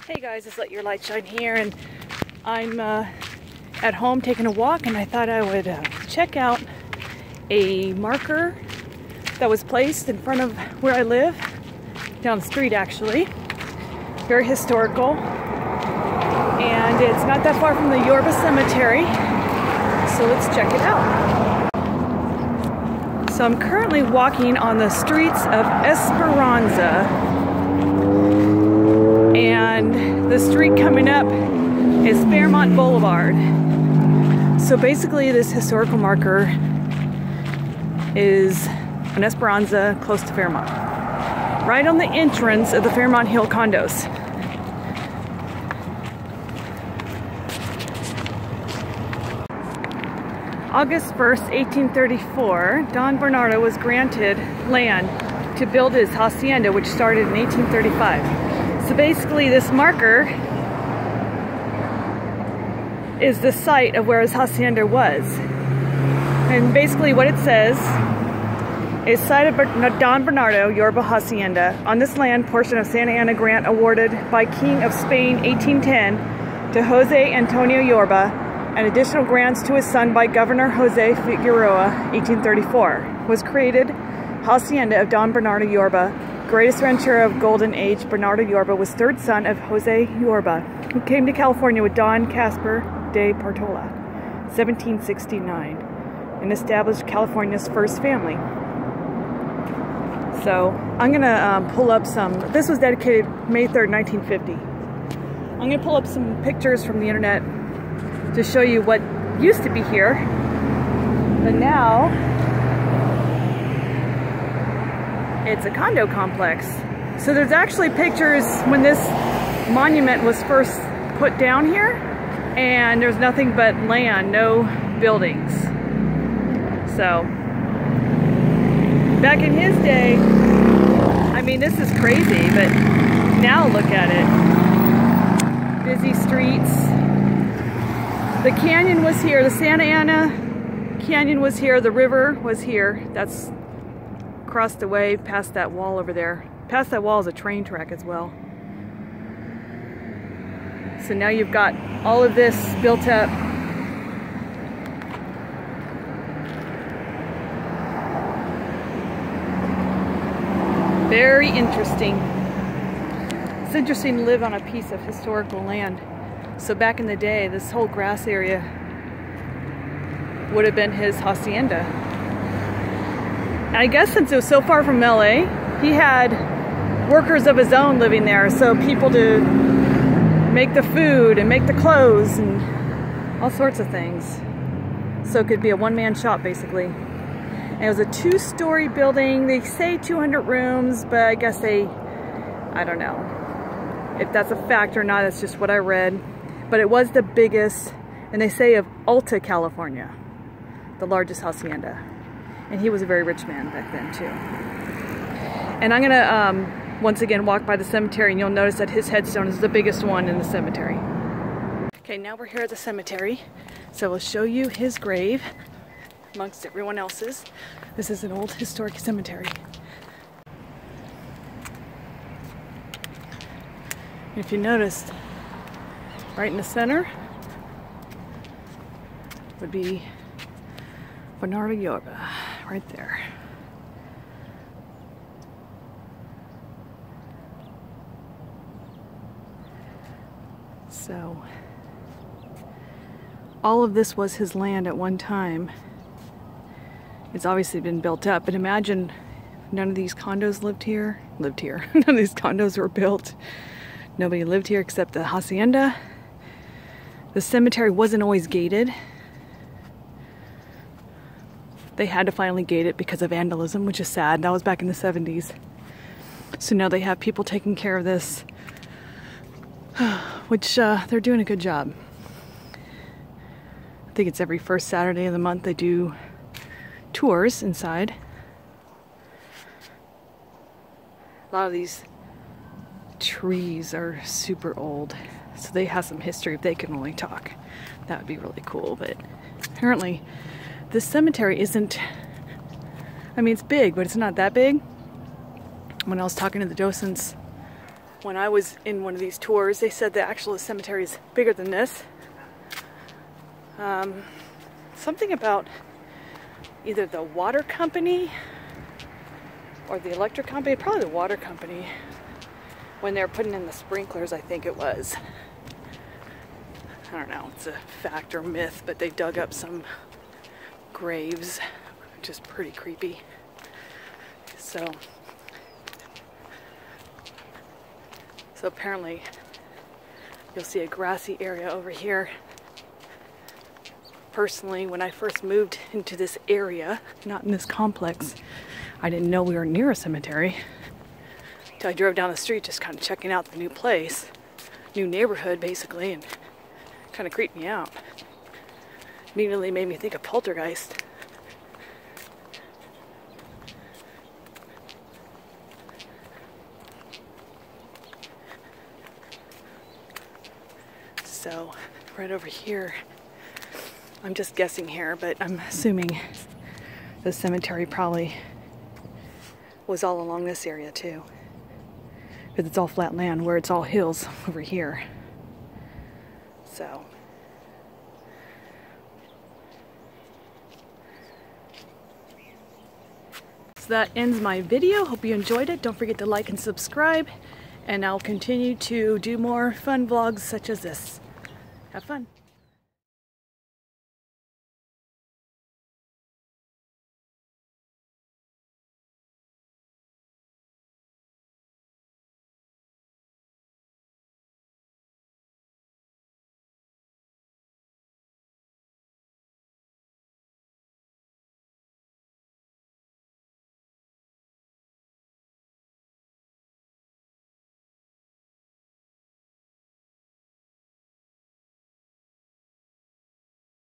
Hey guys, it's Let Your Light Shine here, and I'm at home taking a walk, and I thought I would check out a marker that was placed in front of where I live, down the street actually. Very historical, and it's not that far from the Yorba Cemetery, so let's check it out. So I'm currently walking on the streets of Esperanza, and the street coming up is Fairmont Boulevard. So basically this historical marker is on Esperanza, close to Fairmont, right on the entrance of the Fairmont Hill condos. August 1st, 1834, Don Bernardo was granted land to build his hacienda, which started in 1835. So basically this marker is the site of where his hacienda was. And basically what it says is site of Don Bernardo Yorba Hacienda. On this land, portion of Santa Ana grant awarded by King of Spain 1810 to Jose Antonio Yorba, and additional grants to his son by Governor Jose Figueroa 1834. Was created Hacienda of Don Bernardo Yorba. Greatest rancher of Golden Age, Bernardo Yorba was third son of Jose Yorba, who came to California with Don Casper de Portola, 1769, and established California's first family. So I'm gonna pull up some, this was dedicated May 3rd, 1950. I'm gonna pull up some pictures from the internet to show you what used to be here, but now it's a condo complex. So there's actually pictures when this monument was first put down here, and there's nothing but land, no buildings. So back in his day, I mean, this is crazy, but now look at it. Busy streets. The canyon was here, the Santa Ana Canyon was here, the river was here. That's across the way past that wall over there. Past that wall is a train track as well. So now you've got all of this built up. Very interesting. It's interesting to live on a piece of historical land. So back in the day, this whole grass area would have been his hacienda. And I guess since it was so far from LA, he had workers of his own living there, so people to make the food and make the clothes and all sorts of things. So it could be a one-man shop basically. And it was a two-story building. They say 200 rooms, but I guess I don't know if that's a fact or not. It's just what I read. But it was the biggest, and they say of Alta, California, the largest hacienda. And he was a very rich man back then too. And I'm gonna once again walk by the cemetery, and you'll notice that his headstone is the biggest one in the cemetery. Okay, now we're here at the cemetery, so we'll show you his grave amongst everyone else's. This is an old historic cemetery. If you noticed, right in the center would be Bernardo Yorba, right there. So, all of this was his land at one time. It's obviously been built up, but imagine none of these condos lived here. None of these condos were built. Nobody lived here except the hacienda. The cemetery wasn't always gated. They had to finally gate it because of vandalism, which is sad. That was back in the 70s. So now they have people taking care of this, which they're doing a good job. I think it's every first Saturday of the month they do tours inside. A lot of these trees are super old, so they have some history if they can only talk. That would be really cool, but apparently this cemetery isn't, I mean, it's big, but it's not that big. When I was talking to the docents when I was in one of these tours, they said the actual cemetery is bigger than this. Something about either the water company or the electric company, probably the water company, when they were putting in the sprinklers, I think it was. I don't know, it's a fact or myth, but they dug up some graves, which is pretty creepy. So apparently you'll see a grassy area over here. Personally, when I first moved into this area, not in this complex, I didn't know we were near a cemetery. Until I drove down the street just kind of checking out the new place, new neighborhood basically, and kind of creeped me out. Immediately made me think of Poltergeist. So, right over here, I'm just guessing here, but I'm assuming the cemetery probably was all along this area too. Because it's all flat land where it's all hills over here. So that ends my video. Hope you enjoyed it. Don't forget to like and subscribe, and I'll continue to do more fun vlogs such as this. Have fun.